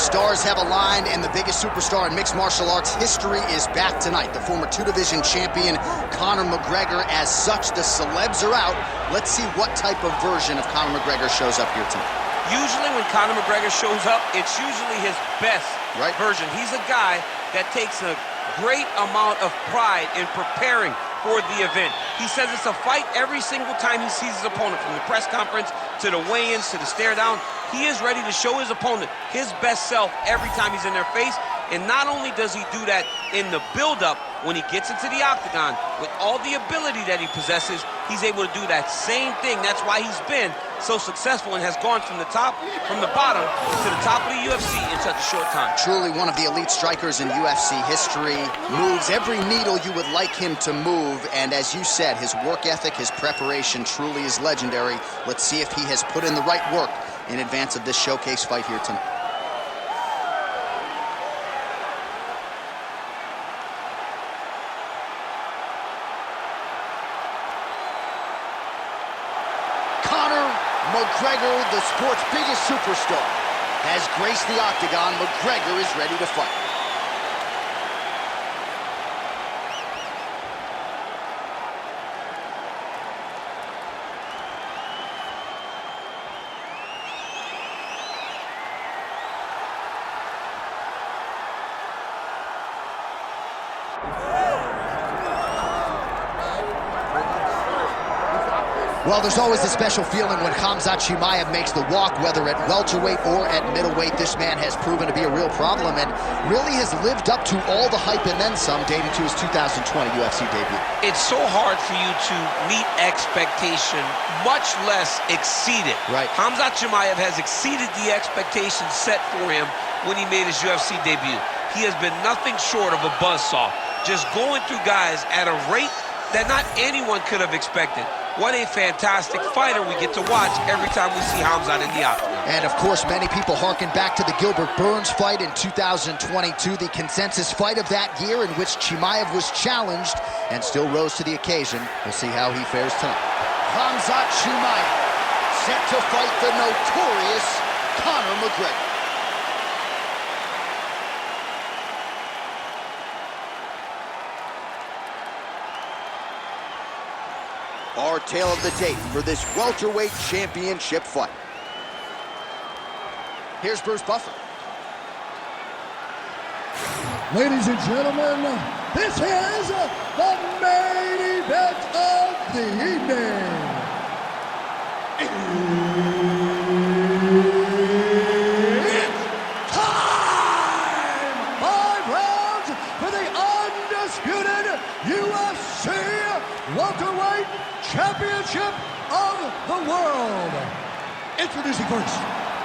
stars have aligned, and the biggest superstar in mixed martial arts history is back tonight. The former two-division champion, Conor McGregor. As such, the celebs are out. Let's see what type of version of Conor McGregor shows up here tonight. Usually when Conor McGregor shows up, it's usually his best version. He's a guy that takes a great amount of pride in preparing for the event. He says it's a fight every single time he sees his opponent, from the press conference to the weigh-ins to the stare down. He is ready to show his opponent his best self every time he's in their face. And not only does he do that in the build-up, when he gets into the octagon, with all the ability that he possesses, he's able to do that same thing. That's why he's been so successful and has gone from the bottom to the top of the UFC in such a short time. Truly one of the elite strikers in UFC history. Moves every needle you would like him to move. And as you said, his work ethic, his preparation truly is legendary. Let's see if he has put in the right work in advance of this showcase fight here tonight. Conor McGregor, the sport's biggest superstar, has graced the octagon. McGregor is ready to fight. Well, there's always a special feeling when Khamzat Chimaev makes the walk, whether at welterweight or at middleweight. This man has proven to be a real problem and really has lived up to all the hype and then some, dating to his 2020 UFC debut. It's so hard for you to meet expectation, much less exceed it. Right. Khamzat Chimaev has exceeded the expectations set for him when he made his UFC debut. He has been nothing short of a buzzsaw, just going through guys at a rate that not anyone could have expected. What a fantastic fighter we get to watch every time we see Khamzat in the octagon. And of course, many people harken back to the Gilbert Burns fight in 2022, the consensus fight of that year in which Chimaev was challenged and still rose to the occasion. We'll see how he fares tonight. Khamzat Chimaev, set to fight the notorious Conor McGregor. Our tale of the tape for this welterweight championship fight. Here's Bruce Buffer. Ladies and gentlemen, this is the main event of the evening. It's time! 5 rounds for the undisputed UFC welterweight championship of the world. Introducing first,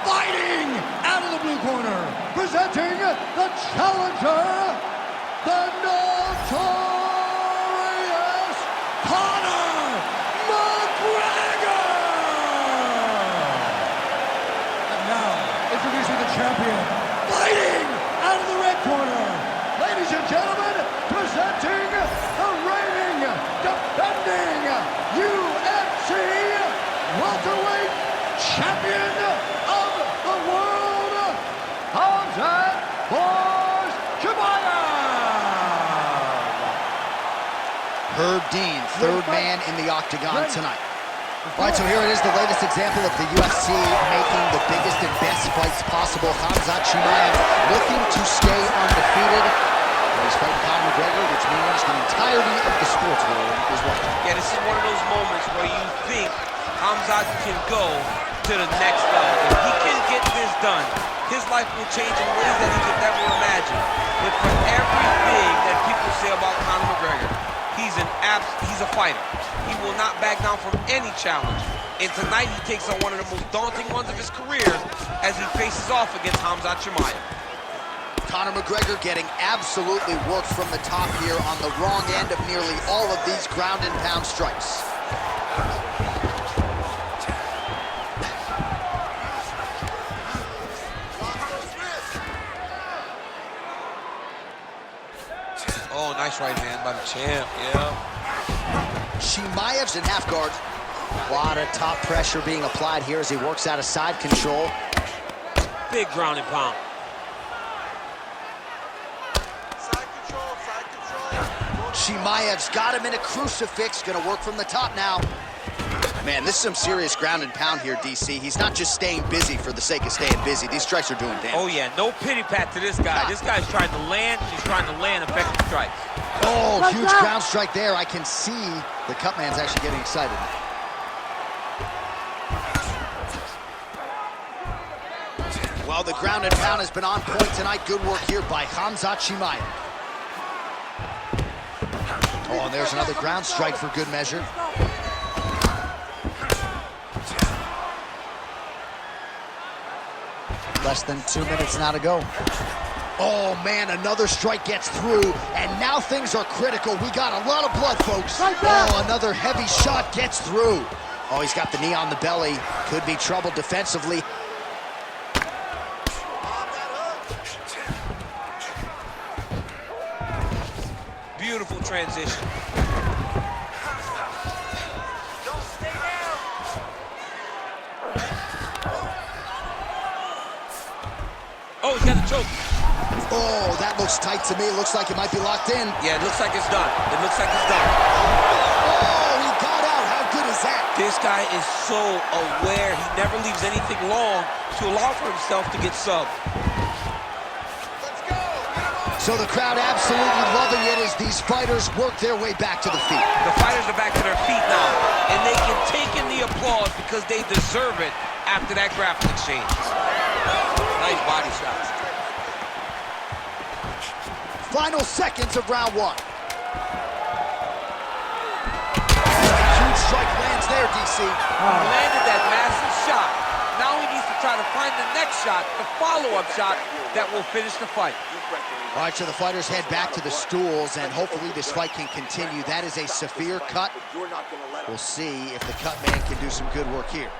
fighting out of the blue corner, presenting the challenger, the notorious Conor McGregor. And now, introducing the champion, fighting out of the red corner, ladies and gentlemen, presenting the reigning, defending UFC welterweight champion of the world, Khamzat Chimaev. Herb Dean, third man in the octagon tonight. All right, so here it is, the latest example of the UFC making the biggest and best fights possible. Khamzat Chimaev looking to stay undefeated. He's fighting Conor McGregor, which means the entirety of the sports world is watching. Yeah, this is one of those moments where you think Khamzat can go to the next level. If he can get this done, his life will change in ways that he could never imagine. But for everything that people say about Conor McGregor, he's a fighter. He will not back down from any challenge. And tonight he takes on one of the most daunting ones of his career as he faces off against Khamzat Chimaev. Conor McGregor getting absolutely worked from the top here on the wrong end of nearly all of these ground and pound strikes. Oh, nice right hand by the champ, yeah. Chimaev's in half guard. A lot of top pressure being applied here as he works out of side control. Big ground and pound. Chimaev's got him in a crucifix. Gonna work from the top now. Man, this is some serious ground and pound here, DC. He's not just staying busy for the sake of staying busy. These strikes are doing damage. Oh, yeah, no pity pat to this guy. This guy's trying to land. He's trying to land effective strikes. Oh, huge ground strike there. I can see the cut man's actually getting excited. Well, the ground and pound has been on point tonight. Good work here by Khamzat Chimaev. Oh, and there's another ground strike for good measure. Less than 2 minutes now to go. Oh, man, another strike gets through, and now things are critical. We got a lot of blood, folks. Oh, another heavy shot gets through. Oh, he's got the knee on the belly. Could be trouble defensively. Beautiful transition. Oh, he's got the choke. Oh, that looks tight to me. It looks like it might be locked in. Yeah, it looks like it's done. It looks like it's done. Oh, he got out. How good is that? This guy is so aware. He never leaves anything long to allow for himself to get subbed. So the crowd absolutely loving it as these fighters work their way back to the feet. The fighters are back to their feet now, and they can take in the applause because they deserve it after that grappling exchange. Nice body shots. Final seconds of round one. Huge strike lands there, DC. He landed that massive shot. Now he needs to try to find the next shot, the follow-up shot that will finish the fight. All right, so the fighters head back to the stools, and hopefully this fight can continue. That is a severe cut. We'll see if the cut man can do some good work here.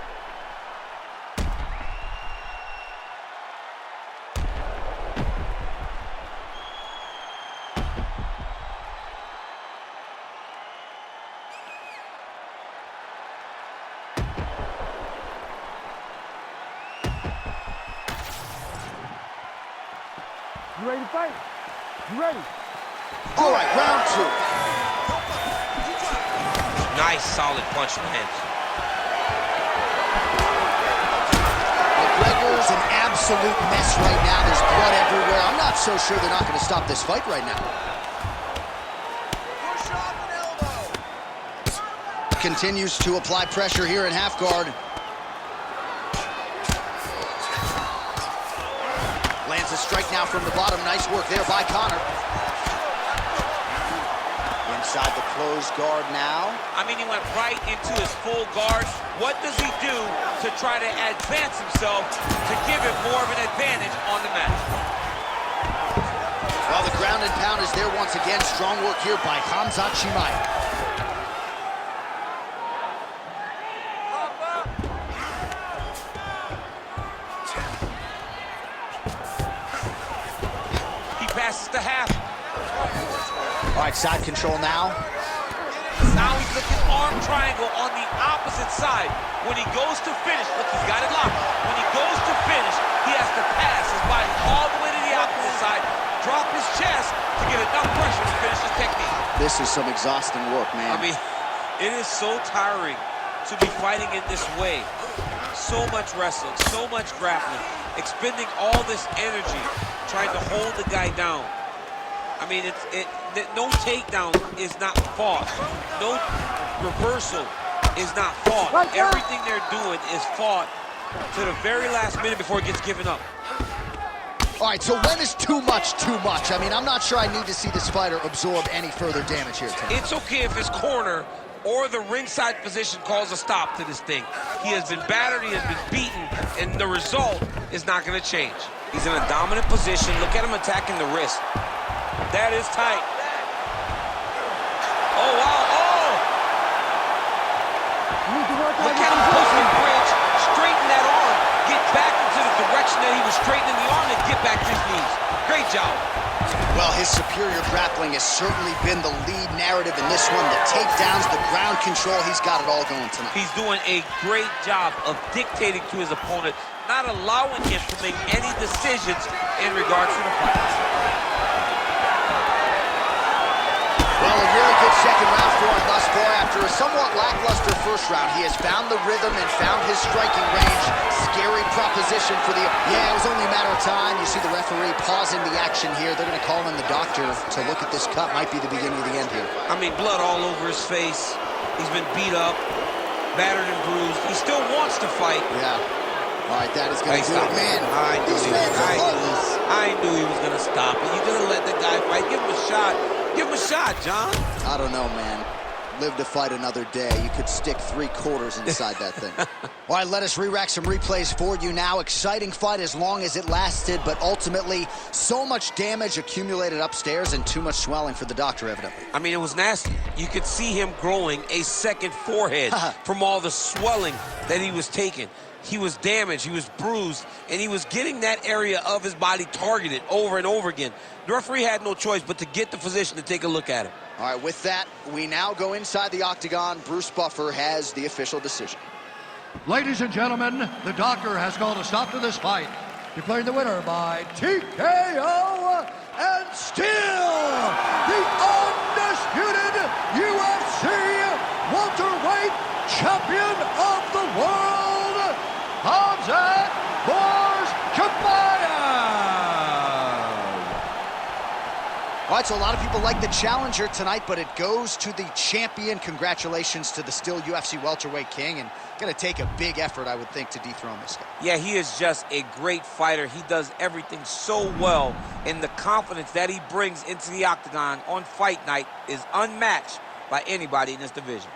You ready to fight? You ready? All right, round two. Nice, solid punch lands. McGregor's an absolute mess right now. There's blood everywhere. I'm not so sure they're not going to stop this fight right now. Push off an elbow. Continues to apply pressure here in half guard. Lands a strike now from the bottom. Nice work there by Conor. Inside the closed guard now. I mean, he went right into his full guard. What does he do to try to advance himself to give him more of an advantage on the mat? Well, the ground and pound is there once again. Strong work here by Khamzat Chimaev. Passes to half. All right, side control now. Now he's looking arm triangle on the opposite side. When he goes to finish, look, he's got it locked. When he goes to finish, he has to pass his body all the way to the opposite side, drop his chest to get enough pressure to finish his technique. This is some exhausting work, man. I mean, it is so tiring to be fighting in this way. So much wrestling, so much grappling, expending all this energy trying to hold the guy down. I mean, no takedown is not fought. No reversal is not fought. Everything they're doing is fought to the very last minute before it gets given up. All right, so when is too much too much? I mean, I'm not sure I need to see this fighter absorb any further damage here tonight. It's okay if his corner or the ringside position calls a stop to this thing. He has been battered, he has been beaten, and the result is not going to change. He's in a dominant position. Look at him attacking the wrist. That is tight. Oh, wow. Oh! Look at him push the bridge, straighten that arm, get back into the direction that he was straightening the arm, and get back to his knees. Great job. Well, his superior grappling has certainly been the lead narrative in this one. The takedowns, the ground control, he's got it all going tonight. He's doing a great job of dictating to his opponent, not allowing him to make any decisions in regards to the fight. Well, somewhat lackluster first round, he has found the rhythm and found his striking range. Scary proposition for the... Yeah, it was only a matter of time. You see the referee pausing the action here. They're going to call in the doctor to look at this cut. Might be the beginning of the end here. I mean, blood all over his face. He's been beat up, battered and bruised. He still wants to fight. Yeah. All right, that is going to do it. Man, I knew he was going to stop it. You're going to let the guy fight. Give him a shot. Give him a shot, John. I don't know, man. Live to fight another day. You could stick 3 quarters inside that thing. All right, let us re-rack some replays for you now. Exciting fight as long as it lasted, but ultimately so much damage accumulated upstairs and too much swelling for the doctor, evidently. I mean, it was nasty. You could see him growing a second forehead from all the swelling that he was taking. He was damaged, he was bruised, and he was getting that area of his body targeted over and over again. The referee had no choice but to get the physician to take a look at him. All right, with that, we now go inside the octagon. Bruce Buffer has the official decision. Ladies and gentlemen, the doctor has called a stop to this fight, declaring the winner by TKO, and still the undisputed UFC welterweight champion of the world, Khamzat Chimaev. All right, so a lot of people like the challenger tonight, but it goes to the champion. Congratulations to the still UFC welterweight king, and going to take a big effort, I would think, to dethrone this guy. Yeah, he is just a great fighter. He does everything so well, and the confidence that he brings into the octagon on fight night is unmatched by anybody in this division.